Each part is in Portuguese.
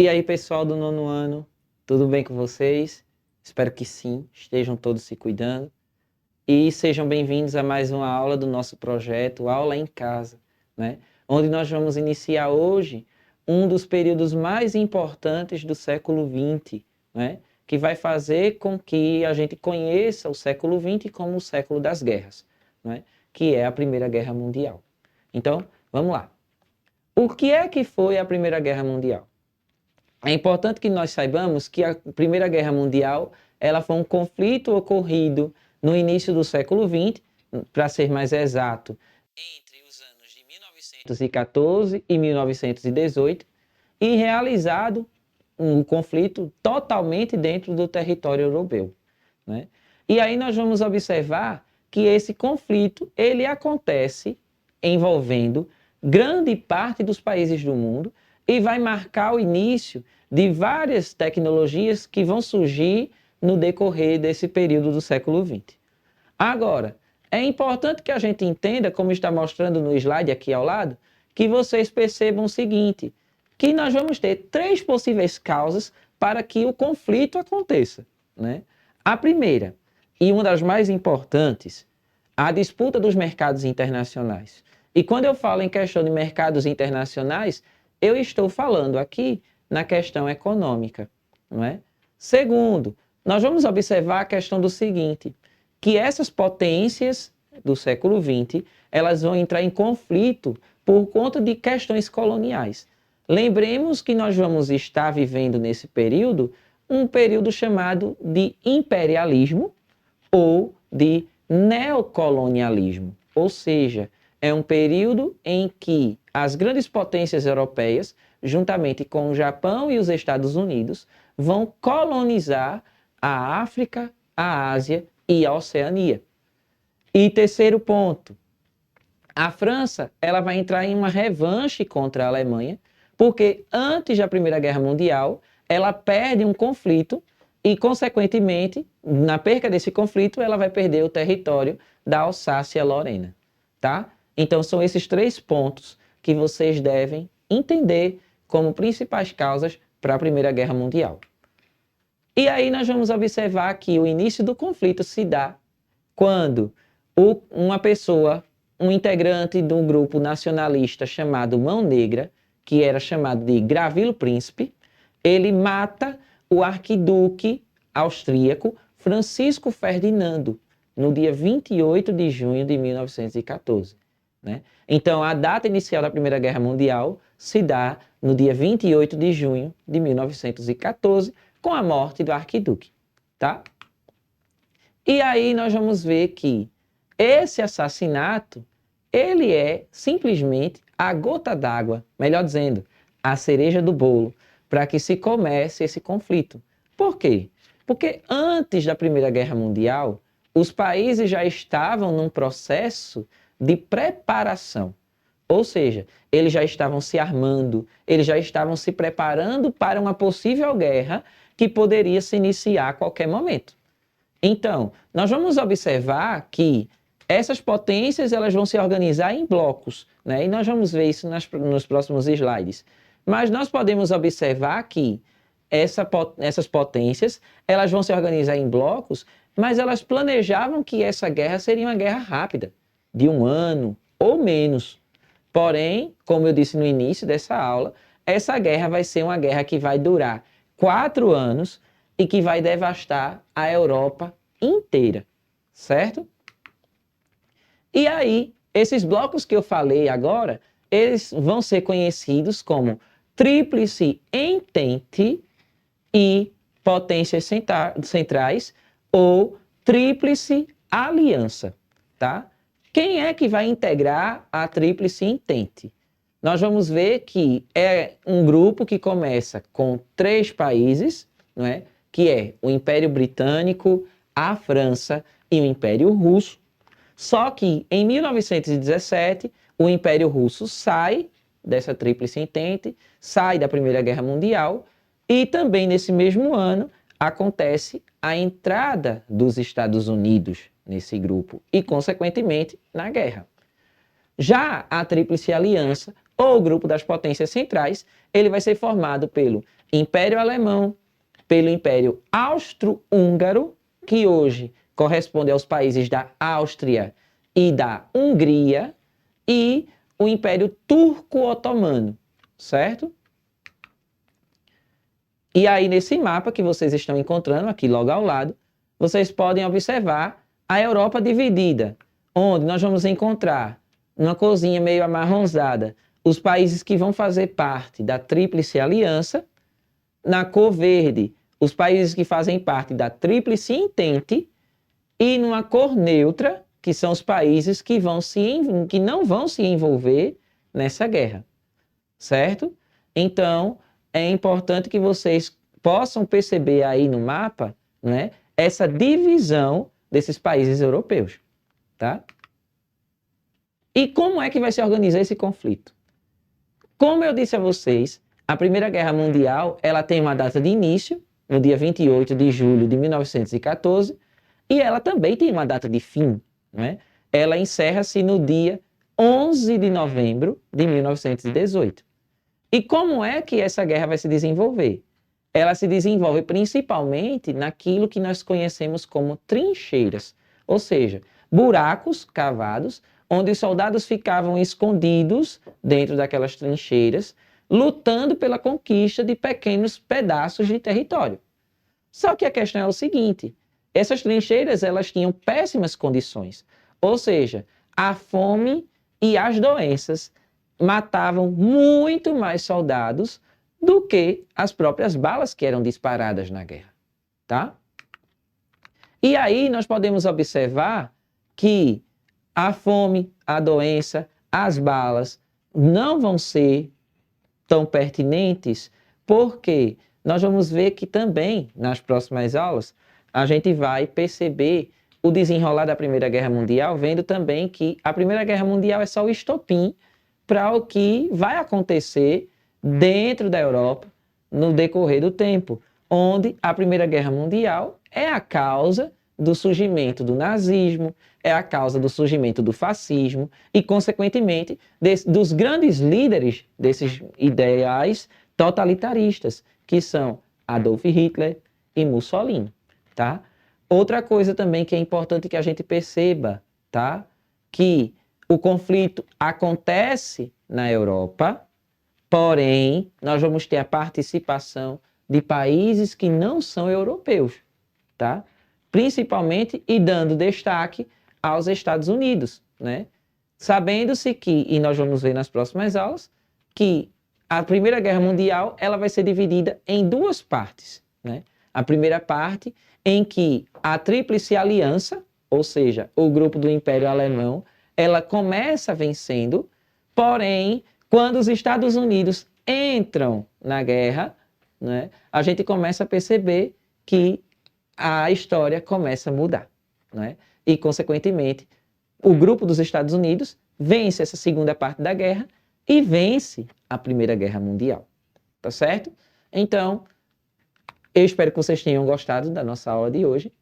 E aí, pessoal do nono ano, tudo bem com vocês? Espero que sim, estejam todos se cuidando. E sejam bem-vindos a mais uma aula do nosso projeto Aula em Casa, né? Onde nós vamos iniciar hoje um dos períodos mais importantes do século XX, né? Que vai fazer com que a gente conheça o século XX como o século das guerras, né? Que é a Primeira Guerra Mundial. Então, vamos lá. O que foi a Primeira Guerra Mundial? É importante que nós saibamos que a Primeira Guerra Mundial ela foi um conflito ocorrido no início do século XX, para ser mais exato, entre os anos de 1914 e 1918, e realizado um conflito totalmente dentro do território europeu, né? E aí nós vamos observar que esse conflito ele acontece envolvendo grande parte dos países do mundo e vai marcar o início de várias tecnologias que vão surgir no decorrer desse período do século XX. Agora, é importante que a gente entenda, como está mostrando no slide aqui ao lado, que vocês percebam o seguinte, que nós vamos ter três possíveis causas para que o conflito aconteça, né? A primeira, e uma das mais importantes, a disputa dos mercados internacionais. E quando eu falo em questão de mercados internacionais, eu estou falando aqui na questão econômica, não é? Segundo, nós vamos observar a questão do seguinte, que essas potências do século XX, elas vão entrar em conflito por conta de questões coloniais. Lembremos que nós vamos estar vivendo nesse período um período chamado de imperialismo ou de neocolonialismo, ou seja, é um período em que as grandes potências europeias, juntamente com o Japão e os Estados Unidos, vão colonizar a África, a Ásia e a Oceania. E terceiro ponto, a França ela vai entrar em uma revanche contra a Alemanha, porque antes da Primeira Guerra Mundial, ela perde um conflito e, consequentemente, na perca desse conflito, ela vai perder o território da Alsácia-Lorena, tá? Então, são esses três pontos que vocês devem entender como principais causas para a Primeira Guerra Mundial. E aí nós vamos observar que o início do conflito se dá quando uma pessoa, um integrante de um grupo nacionalista chamado Mão Negra, que era chamado de Gravilo Príncipe, ele mata o arquiduque austríaco Francisco Ferdinando, no dia 28 de junho de 1914. Né? Então, a data inicial da Primeira Guerra Mundial se dá no dia 28 de junho de 1914, com a morte do arquiduque. Tá? E aí nós vamos ver que esse assassinato, ele é simplesmente a gota d'água, melhor dizendo, a cereja do bolo, para que se comece esse conflito. Por quê? Porque antes da Primeira Guerra Mundial, os países já estavam num processo de preparação. Ou seja, eles já estavam se armando, eles já estavam se preparando para uma possível guerra que poderia se iniciar a qualquer momento. Então, nós vamos observar que essas potências elas vão se organizar em blocos, né? E nós vamos ver isso nos próximos slides. Mas nós podemos observar que essas potências elas vão se organizar em blocos, mas elas planejavam que essa guerra seria uma guerra rápida, de 1 ano ou menos. Porém, como eu disse no início dessa aula, essa guerra vai ser uma guerra que vai durar 4 anos e que vai devastar a Europa inteira, certo? E aí, esses blocos que eu falei agora, eles vão ser conhecidos como Tríplice Entente e Potências Centrais ou Tríplice Aliança, tá? Quem é que vai integrar a Tríplice Entente? Nós vamos ver que é um grupo que começa com 3 países, não é? Que é o Império Britânico, a França e o Império Russo. Só que em 1917, o Império Russo sai dessa Tríplice Entente, sai da Primeira Guerra Mundial e também nesse mesmo ano acontece a entrada dos Estados Unidos nesse grupo e, consequentemente, na guerra. Já a Tríplice Aliança ou o grupo das potências centrais, ele vai ser formado pelo Império Alemão, pelo Império Austro-Húngaro, que hoje corresponde aos países da Áustria e da Hungria, e o Império Turco-Otomano, certo? E aí, nesse mapa que vocês estão encontrando aqui logo ao lado, vocês podem observar a Europa dividida, onde nós vamos encontrar, numa corzinha meio amarronzada, os países que vão fazer parte da Tríplice Aliança, na cor verde, os países que fazem parte da Tríplice Entente, e numa cor neutra, que são os países que não vão se envolver nessa guerra, certo? Então, é importante que vocês possam perceber aí no mapa, né, essa divisão desses países europeus, tá? E como é que vai se organizar esse conflito? Como eu disse a vocês, a Primeira Guerra Mundial, ela tem uma data de início, no dia 28 de julho de 1914, e ela também tem uma data de fim, né? Ela encerra-se no dia 11 de novembro de 1918. E como é que essa guerra vai se desenvolver? Ela se desenvolve principalmente naquilo que nós conhecemos como trincheiras, ou seja, buracos cavados, onde os soldados ficavam escondidos dentro daquelas trincheiras, lutando pela conquista de pequenos pedaços de território. Só que a questão é o seguinte, essas trincheiras elas tinham péssimas condições, ou seja, a fome e as doenças matavam muito mais soldados do que as próprias balas que eram disparadas na guerra, tá? E aí nós podemos observar que a fome, a doença, as balas não vão ser tão pertinentes, porque nós vamos ver que também, nas próximas aulas, a gente vai perceber o desenrolar da Primeira Guerra Mundial, vendo também que a Primeira Guerra Mundial é só o estopim para o que vai acontecer dentro da Europa no decorrer do tempo, onde a Primeira Guerra Mundial é a causa do surgimento do nazismo, é a causa do surgimento do fascismo e, consequentemente, dos grandes líderes desses ideais totalitaristas, que são Adolf Hitler e Mussolini, tá? Outra coisa também que é importante que a gente perceba, tá? Que o conflito acontece na Europa, porém, nós vamos ter a participação de países que não são europeus, tá? Principalmente e dando destaque aos Estados Unidos, né? Sabendo-se que, e nós vamos ver nas próximas aulas, que a Primeira Guerra Mundial ela vai ser dividida em duas partes, né? A primeira parte em que a Tríplice Aliança, ou seja, o grupo do Império Alemão, ela começa vencendo, porém, quando os Estados Unidos entram na guerra, né, a gente começa a perceber que a história começa a mudar, né? E, consequentemente, o grupo dos Estados Unidos vence essa segunda parte da guerra e vence a Primeira Guerra Mundial, tá certo? Então, eu espero que vocês tenham gostado da nossa aula de hoje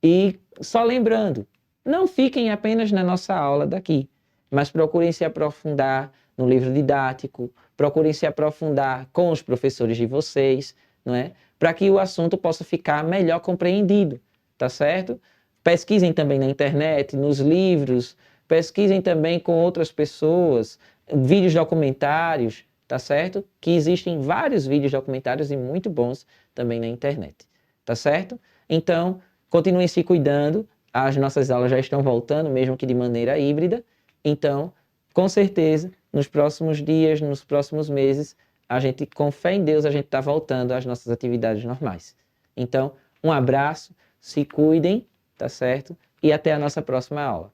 e só lembrando, não fiquem apenas na nossa aula daqui, mas procurem se aprofundar no livro didático, procurem se aprofundar com os professores de vocês, não é? Para que o assunto possa ficar melhor compreendido, tá certo? Pesquisem também na internet, nos livros, pesquisem também com outras pessoas, vídeos documentários, tá certo? Que existem vários vídeos documentários e muito bons também na internet, tá certo? Então, continuem se cuidando, as nossas aulas já estão voltando, mesmo que de maneira híbrida, então, com certeza, nos próximos dias, nos próximos meses, a gente, com fé em Deus, a gente está voltando às nossas atividades normais. Então, um abraço, se cuidem, tá certo? E até a nossa próxima aula.